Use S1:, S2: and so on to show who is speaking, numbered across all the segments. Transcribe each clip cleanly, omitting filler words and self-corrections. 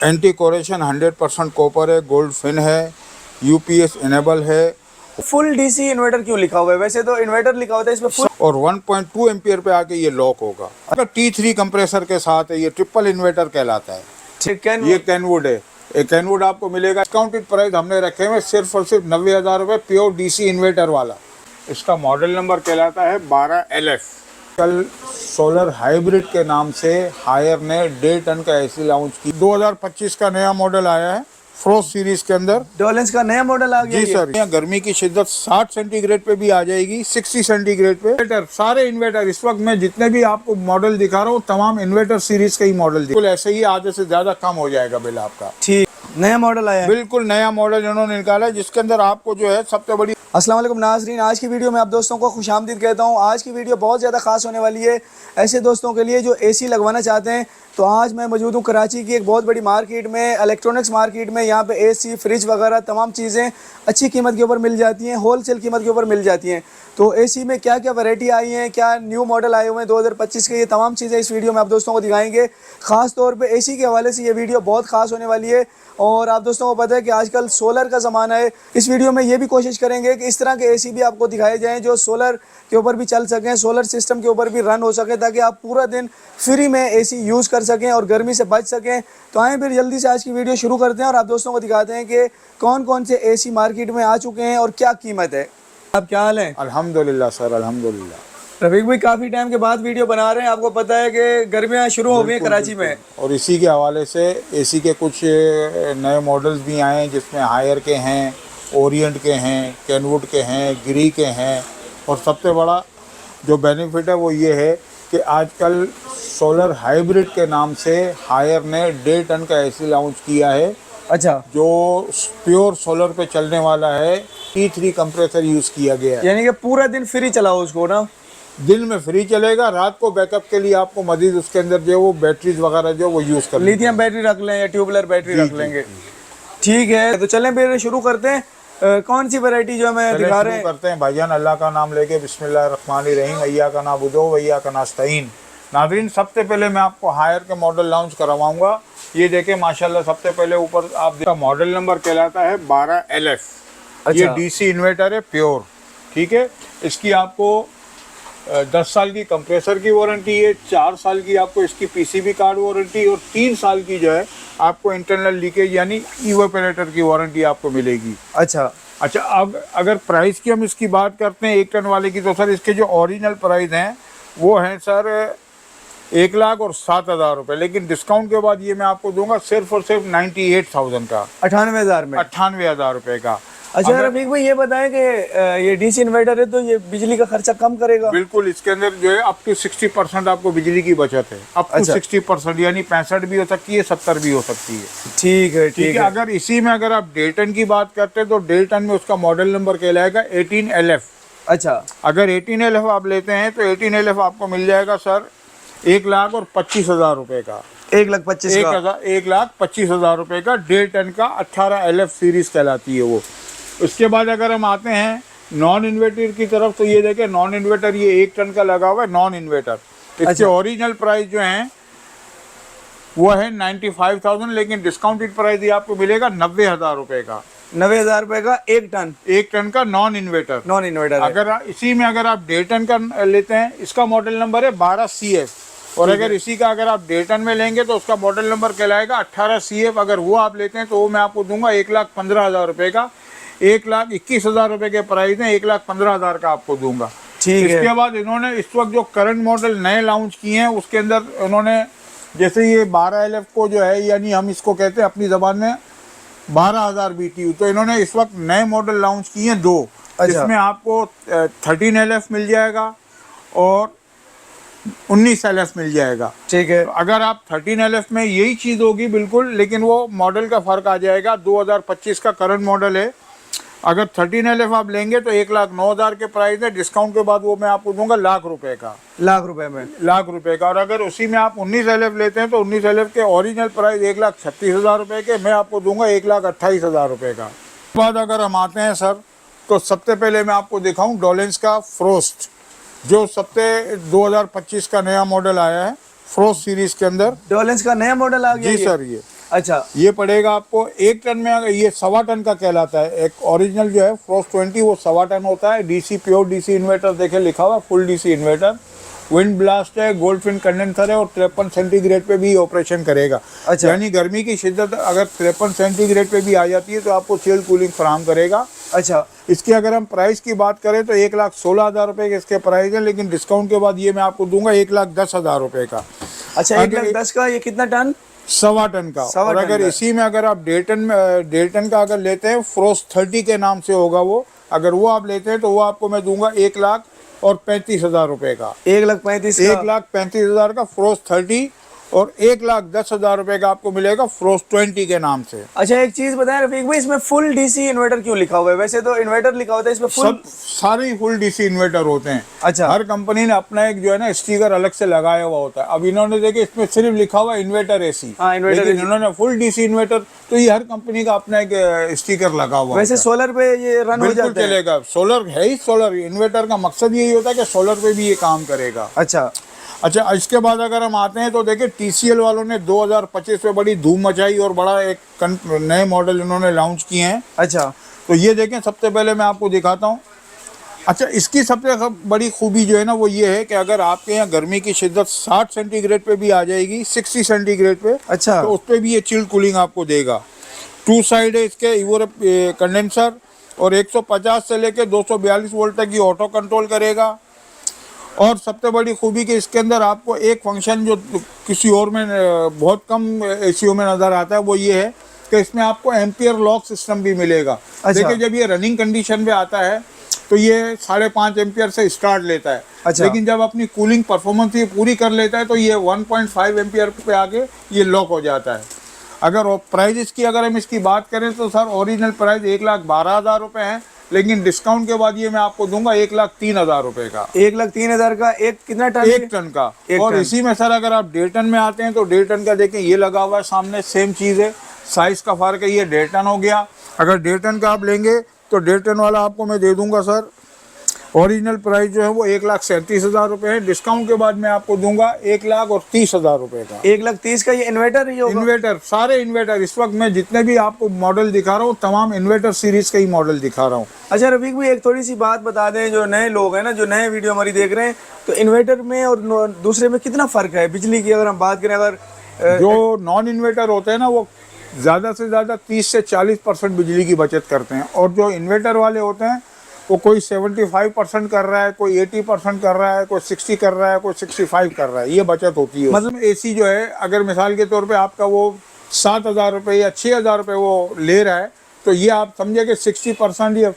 S1: Anti कोरेशन 100% copper है, gold fin है, UPS enable है
S2: फुल डीसी इन्वर्टर क्यों लिखा हुआ है? वैसे तो इन्वर्टर लिखा होता है इसमें फुल।
S1: और 1.2 एम्पियर पे आके ये लॉक होगा। अगर T3 कंप्रेसर के साथ है, ये ट्रिपल इन्वर्टर कहलाता है। ये कैनवुड है। एक कैनवुड आपको मिलेगा। डिस्काउंटेड प्राइस हमने रखे हुए सिर्फ और सिर्फ 90,000 रुपये, प्योर डीसी इन्वर्टर वाला। इसका मॉडल नंबर कहलाता है 12LF। कल सोलर हाइब्रिड के नाम से हायर ने 1.5 टन का एसी लॉन्च की। 2025 का नया मॉडल आया है फ्रोस्ट सीरीज के अंदर।
S2: डोलेंस का नया मॉडल आ गया
S1: जी सर। यहाँ गर्मी की शिद्दत 60 सेंटीग्रेड पे भी आ जाएगी, 60 सेंटीग्रेड पे। इन्वर्टर, सारे इन्वर्टर इस वक्त मैं जितने भी आपको मॉडल दिखा रहा हूँ तमाम इन्वर्टर सीरीज का ही मॉडल। बिल्कुल ऐसे ही आधे से ज्यादा कम हो जाएगा बिल आपका।
S2: ठीक, नया मॉडल आया है।
S1: बिल्कुल नया मॉडल इन्होंने निकाला है, जिसके अंदर आपको जो है सबसे बड़ी।
S2: अस्सलाम वालेकुम नाज़रीन, आज की वीडियो में आप दोस्तों को खुशामदीद कहता हूँ। आज की वीडियो बहुत ज़्यादा खास होने वाली है ऐसे दोस्तों के लिए जो एसी लगवाना चाहते हैं। तो आज मैं मौजूद हूँ कराची की एक बहुत बड़ी मार्केट में, इलेक्ट्रॉनिक्स मार्केट में। यहाँ पे एसी, फ्रिज वगैरह तमाम चीज़ें अच्छी कीमत के ऊपर मिल जाती हैं, होलसेल कीमत के ऊपर मिल जाती हैं। तो एसी में क्या क्या वैरायटी आई हैं, क्या न्यू मॉडल आए हुए हैं 2025 के, ये तमाम चीज़ें इस वीडियो में आप दोस्तों को दिखाएंगे। ख़ास तौर पे एसी के हवाले से ये वीडियो बहुत ख़ास होने वाली है। और आप दोस्तों को पता है कि आजकल सोलर का ज़माना है। इस वीडियो में ये भी कोशिश करेंगे कि इस तरह के एसी भी आपको दिखाए जाएँ जो सोलर के ऊपर भी चल सकें, सोलर सिस्टम के ऊपर भी रन हो सके, ताकि आप पूरा दिन फ्री में एसी यूज़ कर सकें और गर्मी से बच सकें। तो आएँ फिर जल्दी से आज की वीडियो शुरू करते हैं और आप दोस्तों को दिखाते हैं कि कौन कौन से एसी मार्केट में आ चुके हैं और क्या कीमत है। आप क्या हाल है?
S1: अल्हम्दुलिल्लाह सर, अल्हम्दुलिल्लाह।
S2: रफीक भाई काफ़ी टाइम के बाद वीडियो बना रहे हैं। आपको पता है कि गर्मियाँ शुरू हो गई हैं कराची में,
S1: और इसी के हवाले से एसी के कुछ नए मॉडल्स भी आए हैं, जिसमें हायर के हैं, ओरिएंट के हैं, कैनवुड के हैं, गिरी के हैं। और सबसे बड़ा जो बेनिफिट है वो ये है कि आजकल सोलर हाइब्रिड के नाम से हायर ने 1.5 टन का एसी लॉन्च किया है।
S2: अच्छा,
S1: जो प्योर सोलर पे चलने वाला है। T3 कंप्रेसर यूज़ किया गया है,
S2: यानी कि पूरा दिन फ्री चलाओ उसको ना।
S1: दिन में फ्री चलेगा, रात को बैकअप के लिए आपको मजीद उसके अंदर जो वो बैटरीज वगैरह जो वो यूज़ कर
S2: लिथियम बैटरी रख लें या ट्यूबुलर बैटरी रख लेंगे। ठीक है, तो चलें फिर शुरू करते हैं। कौन सी वैरायटी जो हमें दिखा रहे हैं?
S1: करते हैं भाईजान, अल्लाह का नाम लेके बिस्मिल्लाहिर्रहमानिर्रहीम, अय्या का नाबुदो वय्या का नस्तईन। नाज़रीन, सबसे पहले मैं आपको हायर के मॉडल लॉन्च करवाऊंगा। ये देखें माशाल्लाह, सबसे पहले ऊपर आप देखा मॉडल नंबर कहलाता है 12LF। ये डीसी इन्वर्टर है प्योर, ठीक है। इसकी आपको 10 साल की कंप्रेसर की वारंटी है, 4 साल की आपको इसकी पीसीबी कार्ड वारंटी, और 3 साल की जो है आपको इंटरनल लीकेज यानी इवेपोरेटर की वारंटी आपको मिलेगी।
S2: अच्छा,
S1: अब अगर प्राइस की हम इसकी बात करते हैं 1 टन वाले की, तो सर इसके जो ओरिजिनल प्राइस हैं वो हैं सर 1,07,000 रुपये। लेकिन डिस्काउंट के बाद ये मैं आपको दूंगा सिर्फ और सिर्फ 98,000 का,
S2: 98,000 में,
S1: 98,000 रुपये का।
S2: अच्छा रफीक भाई ये बताएं कि ये डीसी इन्वर्टर है तो ये बिजली का खर्चा कम करेगा?
S1: बिल्कुल, इसके अंदर जो है अप टू 60% आपको बिजली की बचत है। अप टू 60% यानी 65 भी हो सकती है, 70 भी हो सकती है।
S2: ठीक है, ठीक है।
S1: अगर इसी में अगर आप 1.5 टन की बात करते हैं तो 1.5 टन में उसका मॉडल नंबर कहलाएगा 18LF।
S2: अच्छा,
S1: अगर 18LF आप लेते हैं तो 18LF आपको मिल जाएगा सर 1,25,000 रुपये का।
S2: 1,25,000
S1: रुपये का 1.5 टन का 18LF सीरीज कहलाती है वो। उसके बाद अगर हम आते हैं नॉन इन्वर्टर की तरफ, तो ये देखें नॉन इन्वर्टर ये 1 टन का लगा हुआ है नॉन इन्वर्टर। इसके ओरिजिनल प्राइस जो हैं वो है 95,000, लेकिन डिस्काउंटेड प्राइस ये आपको मिलेगा 90,000 रुपये का।
S2: 90,000 रुपये का 1
S1: टन का नॉन इन्वर्टर।
S2: अगर
S1: इसी में अगर आप 1.5 टन का लेते हैं, इसका मॉडल नंबर है 12CF। और अगर इसी का अगर आप 1.5 टन में लेंगे तो उसका मॉडल नंबर कहलाएगा 18CF। अगर वो आप लेते हैं तो वो मैं आपको दूंगा 1,15,000 रुपये का। 1,21,000 रुपये के प्राइस है, 1,15,000 का आपको दूंगा।
S2: ठीक है।
S1: इसके बाद इन्होंने इस वक्त जो करंट मॉडल नए लॉन्च किए हैं उसके अंदर इन्होंने जैसे ये 12LF को जो है, यानी हम इसको कहते हैं अपनी ज़बान में 12,000 BTU, तो इन्होंने इस वक्त नए मॉडल लॉन्च किए हैं 2। जिसमें आपको 13LF मिल जाएगा और 19LF मिल जाएगा।
S2: ठीक है।
S1: अगर आप 13LF में यही चीज़ होगी बिल्कुल, लेकिन वो मॉडल का फ़र्क आ जाएगा। 2025 का करंट मॉडल है। अगर 13LF आप लेंगे तो 1,09,000 के प्राइस है। डिस्काउंट के बाद वो मैं आपको दूंगा लाख रुपए का।
S2: लाख रुपए में?
S1: लाख रुपए का। और अगर उसी में आप 19LF लेते हैं तो 19LF के ओरिजिनल प्राइस 1,36,000 रुपये के, मैं आपको दूंगा 1,28,000 रुपये का। बाद अगर हम आते हैं सर, तो सबसे पहले मैं आपको दिखाऊँ डोलेंस का फ्रोस्ट, जो सबसे 2025 का नया मॉडल आया है फ्रोस्ट सीरीज के अंदर।
S2: डोलेंस का नया मॉडल आ गया?
S1: जी सर, ये
S2: अच्छा
S1: ये पड़ेगा आपको 1 टन में, अगर ये 1.25 टन का कहलाता है। एक ओरिजिनल जो है फ्रोस्ट 20 वो 1.25 टन होता है। डीसी प्योर डीसी इन्वर्टर देखे लिखा हुआ, full DC inverter, wind blast है, गोल्ड फिन कंडेंसर है और 53 सेंटीग्रेड पे भी ऑपरेशन करेगा।
S2: अच्छा।
S1: यानी गर्मी की शिद्दत अगर 53 सेंटीग्रेड पे भी आ जाती है तो आपको चिल्ड कूलिंग फराहम करेगा।
S2: अच्छा
S1: इसकी अगर हम प्राइस की बात करें तो 1,16,000 रुपये के इसके प्राइस है, लेकिन डिस्काउंट के बाद ये मैं आपको दूंगा 1,10,000 रुपये का।
S2: अच्छा 1,10,000 का, ये कितना टन?
S1: 1.25 टन का। और अगर इसी में अगर आप 1.5 टन का अगर लेते हैं, फ्रोस्ट 30 के नाम से होगा वो, अगर वो आप लेते हैं तो वो आपको मैं दूंगा 1,35,000 रुपये का।
S2: 1,35,000
S1: का फ्रोस्ट 30 और 1,10,000 रुपये का आपको मिलेगा फ्रोस्ट 20 के नाम से।
S2: अच्छा एक चीज बताएं रफीक भाई, इसमें फुल डीसी इन्वर्टर क्यों लिखा हुआ है? वैसे तो इन्वर्टर लिखा होता है, इसमें फुल
S1: सब सारे फुल डीसी इन्वर्टर होते हैं।
S2: अच्छा।
S1: हर कंपनी ने अपना एक जो है ना स्टिकर अलग से लगाया हुआ होता है। अब इन्होंने देखे इसमें सिर्फ लिखा हुआ इन्वर्टर एसी,
S2: हाँ, इन्वर्टर
S1: लेकिन
S2: AC।
S1: इन्होंने फुल डीसी इन्वर्टर, तो ये हर कंपनी का अपना एक स्टिकर लगा हुआ
S2: वैसे
S1: होता है।
S2: सोलर पे ये रन हो
S1: बिल्कुल
S2: जाता है?
S1: चलेगा, सोलर है ही। सोलर इन्वर्टर का मकसद यही होता है कि सोलर पे भी ये काम करेगा। अच्छा, इसके बाद अगर हम आते हैं तो देखिए TCL वालों ने 2025 में बड़ी धूम मचाई और बड़ा एक नए मॉडल इन्होंने लॉन्च किए हैं।
S2: अच्छा
S1: तो ये देखें, सबसे पहले मैं आपको दिखाता हूँ। अच्छा, इसकी सबसे बड़ी खूबी जो है ना वो ये है कि अगर आपके यहाँ गर्मी की शिद्दत 60 सेंटीग्रेड पे भी आ जाएगी, 60 सेंटीग्रेड पे,
S2: अच्छा।
S1: तो उस पर भी ये चिल्ड कूलिंग आपको देगा। 2 साइड है इसके यूरोप कंडेंसर और 150 से लेकर 242 वोल्ट तक की ऑटो कंट्रोल करेगा। और सबसे बड़ी खूबी कि इसके अंदर आपको एक फंक्शन जो किसी और में बहुत कम एसीओ में नज़र आता है वो ये है कि इसमें आपको एम्पियर लॉक सिस्टम भी मिलेगा।
S2: अच्छा।
S1: देखिए, जब ये रनिंग कंडीशन पे आता है तो ये 5.5 एम्पियर से स्टार्ट लेता है।
S2: अच्छा।
S1: लेकिन जब अपनी कूलिंग परफॉर्मेंस ये पूरी कर लेता है तो ये 1.5 एम्पियर पे आके ये लॉक हो जाता है। अगर प्राइस की अगर हम इसकी बात करें तो सर ओरिजिनल प्राइस 1,12,000 रुपये है, लेकिन डिस्काउंट के बाद ये मैं आपको दूंगा 1,03,000 रुपये का।
S2: 1,03,000 का। एक कितना टन?
S1: 1 टन का। और
S2: टन।
S1: इसी में सर अगर आप 1.5 टन में आते हैं तो 1.5 टन का देखें ये लगा हुआ है सामने, सेम चीज़ है, साइज़ का फ़र्क है। ये 1.5 टन हो गया। अगर 1.5 टन का आप लेंगे तो 1.5 टन वाला आपको मैं दे दूंगा सर, ओरिजिनल प्राइस जो है वो 1,37,000 रुपये है। डिस्काउंट के बाद मैं आपको दूंगा 1,30,000 रुपये का।
S2: 1,30,000 का ये इन्वर्टर ही होगा?
S1: इन्वर्टर, सारे इन्वर्टर इस वक्त मैं जितने भी आपको मॉडल दिखा रहा हूँ तमाम इन्वर्टर सीरीज का ही मॉडल दिखा रहा हूँ।
S2: अच्छा रफीक भाई, एक थोड़ी सी बात बता दें, जो नए लोग हैं ना, जो नए वीडियो हमारी देख रहे हैं, तो इन्वर्टर में और दूसरे में कितना फ़र्क है बिजली की? अगर हम बात करें, अगर
S1: जो नॉन इन्वर्टर होते हैं ना वो ज़्यादा से ज़्यादा 30 से 40% बिजली की बचत करते हैं, और जो इन्वर्टर वाले होते हैं वो कोई 75% कर रहा है, कोई 80% कर रहा है, कोई 60 कर रहा है, कोई 65 कर रहा है। ये बचत होती है। मतलब एसी जो है अगर मिसाल के तौर पे आपका वो 7,000 रुपये या 6,000 रुपये वो ले रहा है, तो ये आप समझे कि 60% या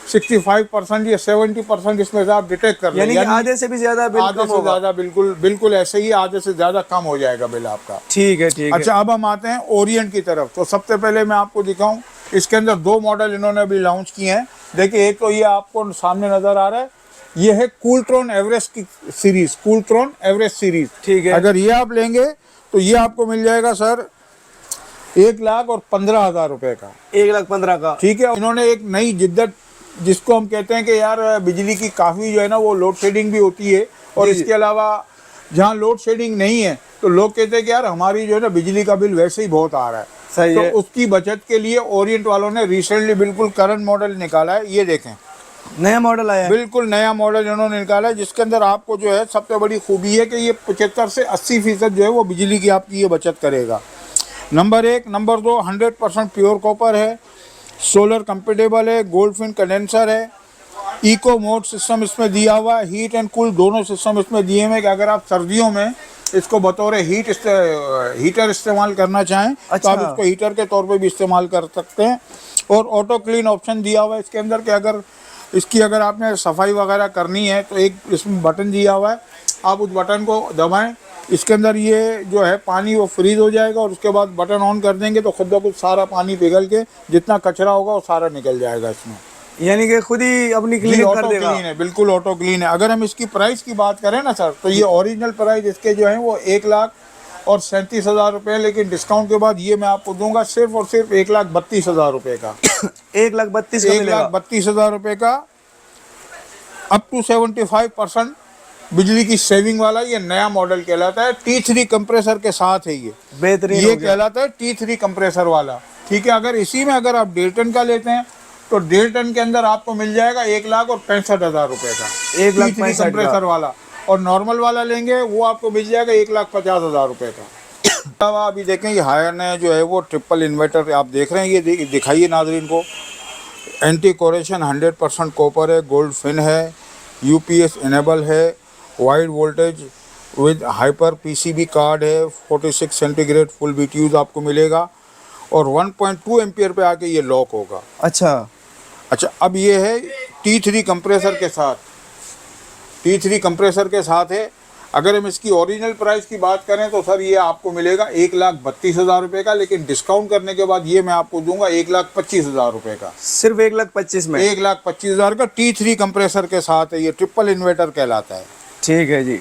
S1: 65% या 70% इसमें से आप डिटेक्ट कर
S2: यानी आधे से भी ज़्यादा बिल
S1: आधे से ज़्यादा, बिल्कुल ऐसे ही आधे से ज़्यादा कम हो जाएगा बिल आपका।
S2: ठीक है, ठीक है।
S1: अच्छा, अब हम आते हैं ओरिएंट की तरफ। तो सबसे पहले मैं आपको दिखाऊं, इसके अंदर 2 मॉडल इन्होंने अभी लॉन्च किए हैं। देखिए, एक तो ये आपको सामने नज़र आ रहा है, ये है कूलट्रॉन एवरेस्ट की सीरीज, कूलट्रॉन एवरेस्ट सीरीज।
S2: ठीक है।
S1: अगर ये आप लेंगे तो ये आपको मिल जाएगा सर 1,15,000 रुपये का।
S2: 1,15,000 का।
S1: ठीक है। इन्होंने एक नई जिद्दत, जिसको हम कहते हैं कि यार बिजली की काफ़ी जो है ना वो लोड शेडिंग भी होती है, और इसके अलावा जहाँ लोड शेडिंग नहीं है तो लोग कहते हैं कि यार हमारी जो है ना बिजली का बिल वैसे ही बहुत आ रहा है।
S2: सही
S1: तो
S2: है।
S1: उसकी बचत के लिए ओरिएंट वालों ने रिसेंटली बिल्कुल करंट मॉडल निकाला है। ये देखें,
S2: नया मॉडल आया है।
S1: बिल्कुल नया मॉडल इन्होंने निकाला है, जिसके अंदर आपको जो है सबसे बड़ी खूबी है कि ये 75 से 80% जो है वो बिजली की आपकी ये बचत करेगा। नंबर 1। नंबर 2, 100% प्योर कॉपर है, सोलर कंपेटेबल है, गोल्ड फिन कंडेंसर है, इको मोड सिस्टम इसमें दिया हुआ है, हीट एंड कूल दोनों सिस्टम इसमें दिए हुए हैं कि अगर आप सर्दियों में इसको बतौर हीटर इस्तेमाल करना चाहें तो आप इसको हीटर के तौर पे भी इस्तेमाल कर सकते हैं। और ऑटो क्लीन ऑप्शन दिया हुआ है इसके अंदर कि अगर इसकी अगर आपने सफाई वगैरह करनी है तो एक इसमें बटन दिया हुआ है, आप उस बटन को दबाएं, इसके अंदर ये जो है पानी वो फ्रीज हो जाएगा, और उसके बाद बटन ऑन कर देंगे तो खुद ब खुद सारा पानी पिघल के जितना कचरा होगा वो सारा निकल जाएगा इसमें।
S2: यानी कि खुद ही अपनी क्लीन कर देगा।
S1: क्लीन है, बिल्कुल ऑटो क्लीन है। अगर हम इसकी प्राइस की बात करें ना सर, तो ये ओरिजिनल प्राइस इसके जो है वो 1,37,000 रुपये, लेकिन डिस्काउंट के बाद ये मैं आपको दूंगा सिर्फ और सिर्फ 1,32,000 रुपये का।
S2: 1,32,000
S1: 1,32,000 रुपये का, अप टू 75% बिजली की सेविंग वाला ये नया मॉडल कहलाता है। T3 कंप्रेसर के साथ है ये
S2: बेहतरीन
S1: ये
S2: हो गया।
S1: कहलाता है T3 कंप्रेसर वाला। ठीक है, अगर इसी में अगर आप 1.5 टन का लेते हैं तो 1.5 टन के अंदर आपको मिल जाएगा 1,65,000 रुपए का
S2: 1,65,000
S1: T3 कंप्रेसर वाला। और नॉर्मल वाला लेंगे वो आपको मिल जाएगा 1,50,000 रुपए का। अलावा अभी देखें ये हायर ने जो है वो ट्रिपल इन्वर्टर आप देख रहे हैं, ये दिखाइए नाजरीन को। एंटी कोरेशन 100% कॉपर है, गोल्ड फिन है, यूपीएस इनेबल है, wide voltage with hyper PCB card है, 46 सेंटीग्रेड फुल BTUs आपको मिलेगा और 1.2 एम्पियर पे आके ये लॉक होगा।
S2: अच्छा,
S1: अब ये है T3 कंप्रेसर के साथ, T3 कंप्रेसर के साथ है। अगर हम इसकी ओरिजिनल प्राइस की बात करें तो सर ये आपको मिलेगा 1,32,000 रुपये का, लेकिन डिस्काउंट करने के बाद ये मैं आपको दूंगा 1,25,000 रुपये का।
S2: सिर्फ 1,25,000 में
S1: 1,25,000 का T3 कंप्रेसर के साथ है, ये ट्रिपल इन्वर्टर कहलाता है।
S2: ठीक है जी।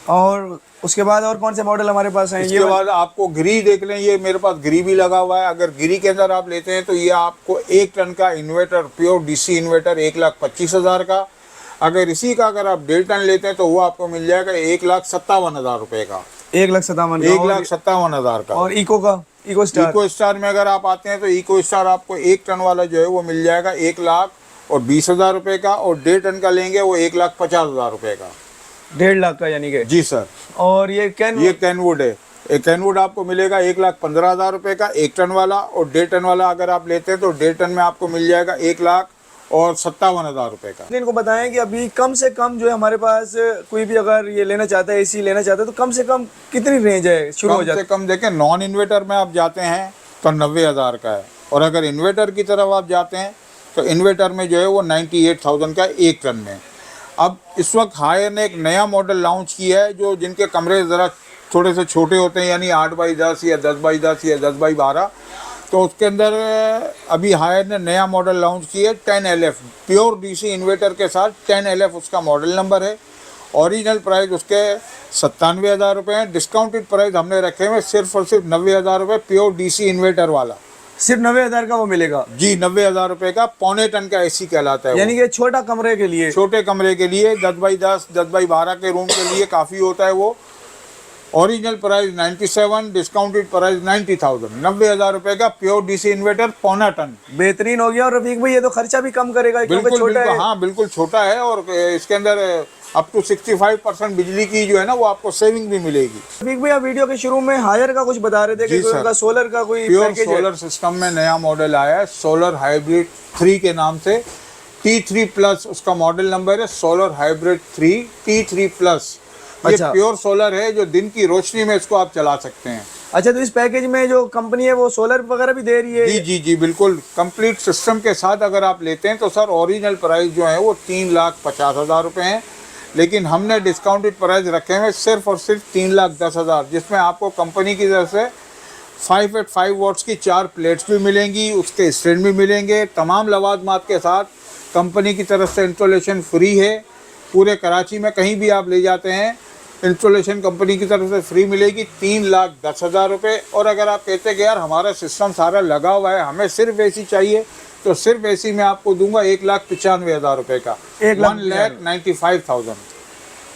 S2: और उसके बाद और कौन से मॉडल हमारे पास हैं?
S1: इसके बाद आपको गिरी देख लें, ये मेरे पास गिरी भी लगा हुआ है। अगर गिरी के अंदर आप लेते हैं तो ये आपको 1 टन का इन्वर्टर प्योर DC इन्वर्टर 1,25,000 का। अगर इसी का अगर आप 1.5 टन लेते हैं तो वो आपको मिल जाएगा 1,57,000 रुपये का।
S2: 1,57,000
S1: 1,57,000 का।
S2: और इको का, इको
S1: स्टार में अगर आप आते हैं तो इको स्टार आपको 1 टन वाला जो है वो मिल जाएगा 1,20,000 रुपये का, और 1.5 टन का लेंगे वो 1,50,000 रुपये का।
S2: 1.5 लाख का यानी कि?
S1: जी सर।
S2: और ये
S1: कैनवुड है, एक कैनवुड आपको मिलेगा 1,15,000 रुपये का 1 टन वाला, और 1.5 टन वाला अगर आप लेते हैं तो 1.5 टन में आपको मिल जाएगा 1,57,000 रुपये का।
S2: इनको बताएं कि अभी कम से कम जो है हमारे पास कोई भी अगर ये लेना चाहता है, एसी लेना चाहता है, तो कम से कम कितनी रेंज है शुरू हो जाती है?
S1: कम से कम देखें, नॉन इन्वर्टर में आप जाते हैं तो 90,000 का है, और अगर इन्वर्टर की तरफ आप जाते हैं तो इन्वर्टर में जो है वो 98,000 का 1 टन में। अब इस वक्त हायर ने एक नया मॉडल लॉन्च किया है जो जिनके कमरे ज़रा थोड़े से छोटे होते हैं, यानी 8x10 या 10x10 या 10x12, तो उसके अंदर अभी हायर ने नया मॉडल लॉन्च किया है 10LF प्योर DC इन्वर्टर के साथ। 10LF उसका मॉडल नंबर है। ओरिजिनल प्राइस उसके 97,000 रुपये हैं। डिस्काउंटेड प्राइस हमने रखे हुए सिर्फ और सिर्फ 90,000 रुपये प्योर DC इन्वर्टर वाला।
S2: सिर्फ 90,000 का वो मिलेगा?
S1: जी, 90,000 रुपये का 0.25 टन का AC कहलाता है।
S2: यानी कि छोटा कमरे के लिए,
S1: छोटे कमरे के लिए 10x10 10x12 के रूम के लिए काफ़ी होता है वो। ओरिजिनल प्राइस 97, डिस्काउंटेड प्राइस 90,000, 90,000 रुपये का प्योर DC इन्वर्टर 0.25 टन।
S2: बेहतरीन हो गया। और रफीक भाई ये तो खर्चा भी कम करेगा क्योंकि छोटा है।
S1: हाँ बिल्कुल छोटा है, और इसके अंदर अप टू 65% बिजली की जो है ना वो आपको सेविंग भी मिलेगी।
S2: रफीक भाई आप वीडियो के शुरू में हायर का कुछ बता रहे थे कि उनका सोलर का कोई
S1: प्योर सोलर सिस्टम में नया मॉडल आया है, सोलर हाइब्रिड 3 के नाम से। T3 प्लस उसका मॉडल नंबर है, सोलर हाइब्रिड 3 T3 प्लस। ये प्योर सोलर है जो दिन की रोशनी में इसको आप चला सकते हैं।
S2: अच्छा, तो इस पैकेज में जो कंपनी है वो सोलर वगैरह भी दे रही है?
S1: जी जी जी बिल्कुल, कंप्लीट सिस्टम के साथ अगर आप लेते हैं तो सर ओरिजिनल प्राइस जो है वो 3,50,000 रुपये हैं, लेकिन हमने डिस्काउंटेड प्राइस रखे हुए सिर्फ और सिर्फ 3,10,000, जिसमें आपको कंपनी की तरफ से 585 वॉट्स की 4 प्लेट्स भी मिलेंगी, उसके स्टैंड भी मिलेंगे, तमाम लवाजमात के साथ। कंपनी की तरफ से इंस्टॉलेशन फ्री है, पूरे कराची में कहीं भी आप ले जाते हैं इंस्टॉलेशन कंपनी की तरफ से फ्री मिलेगी। 3,10,000 रुपये। और अगर आप कहते हैं कि यार हमारा सिस्टम सारा लगा हुआ है, हमें सिर्फ AC चाहिए, तो सिर्फ AC में आपको दूंगा 1,95,000 रुपये का, 1,95,000।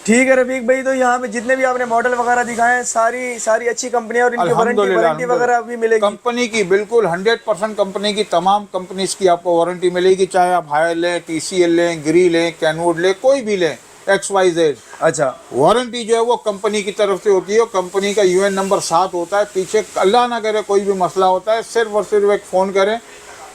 S2: ठीक है रफीक भाई, तो यहाँ पे जितने भी आपने मॉडल वगैरह दिखाए हैं सारी अच्छी कंपनियां, और इनकी वारंटी वगैरह भी मिलेगी
S1: कंपनी की? बिल्कुल 100% कंपनी की, तमाम कंपनीज की आपको वारंटी मिलेगी, चाहे आप हायर लें, TCL लें, गिरी लें, कैनवुड लें, कोई भी लें, XYZ।
S2: अच्छा,
S1: वारंटी जो है वो कंपनी की तरफ से होती है, कंपनी का UN नंबर 7 होता है पीछे। अल्लाह ना करे कोई भी मसला होता है, सिर्फ और सिर्फ एक फ़ोन करें,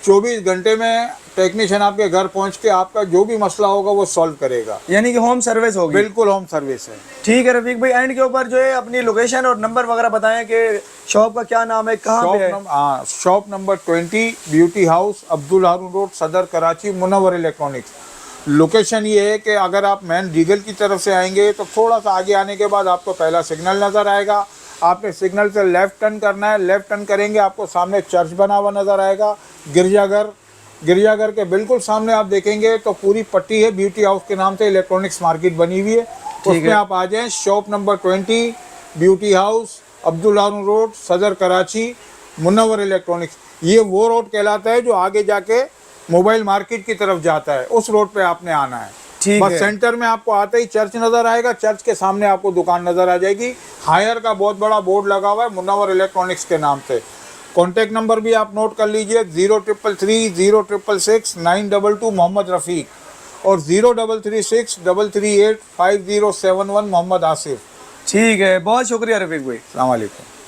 S1: 24 घंटे में टेक्नीशियन आपके घर पहुंच के आपका जो भी मसला होगा वो सॉल्व करेगा।
S2: यानी कि होम सर्विस होगी?
S1: बिल्कुल होम सर्विस है।
S2: ठीक है रफीक भाई, एंड के ऊपर जो है अपनी लोकेशन और नंबर वगैरह बताएं कि शॉप का क्या नाम है, कहाँ पे है?
S1: हाँ, shop number 20 beauty house, Abdul Haroon road, Saddar Karachi, Munawwar electronics. Location ये है कि अगर आप मेन रीगल की तरफ से आएंगे तो थोड़ा सा आगे आने के बाद आपको पहला सिग्नल नज़र आएगा, आपने सिग्नल से लेफ़्ट टर्न करना है, लेफ़्ट टर्न करेंगे आपको सामने चर्च बना हुआ नज़र आएगा, गिरजाघर के बिल्कुल सामने आप देखेंगे तो पूरी पट्टी है, ब्यूटी हाउस के नाम से इलेक्ट्रॉनिक्स मार्केट बनी हुई है, उसमें आप आ जाएँ। Shop number 20 beauty house, Abdul Haroon road, Saddar Karachi, Munawwar electronics. ये वो रोड कहलाता है जो आगे जाके मोबाइल मार्केट की तरफ जाता है, उस रोड पे आपने आना है।
S2: ठीक
S1: बस
S2: है।
S1: सेंटर में आपको आते ही चर्च नजर आएगा, चर्च के सामने आपको दुकान नजर आ जाएगी। हायर का बहुत बड़ा बोर्ड लगा हुआ है मुन्नवर इलेक्ट्रॉनिक्स के नाम से। कॉन्टैक्ट नंबर भी आप नोट कर लीजिए, 0333 मोहम्मद रफ़ीक और 0336 338 5071 मोहम्मद आसिफ।
S2: ठीक है, बहुत शुक्रिया रफीक भाई।
S1: अस्सलाम वालेकुम।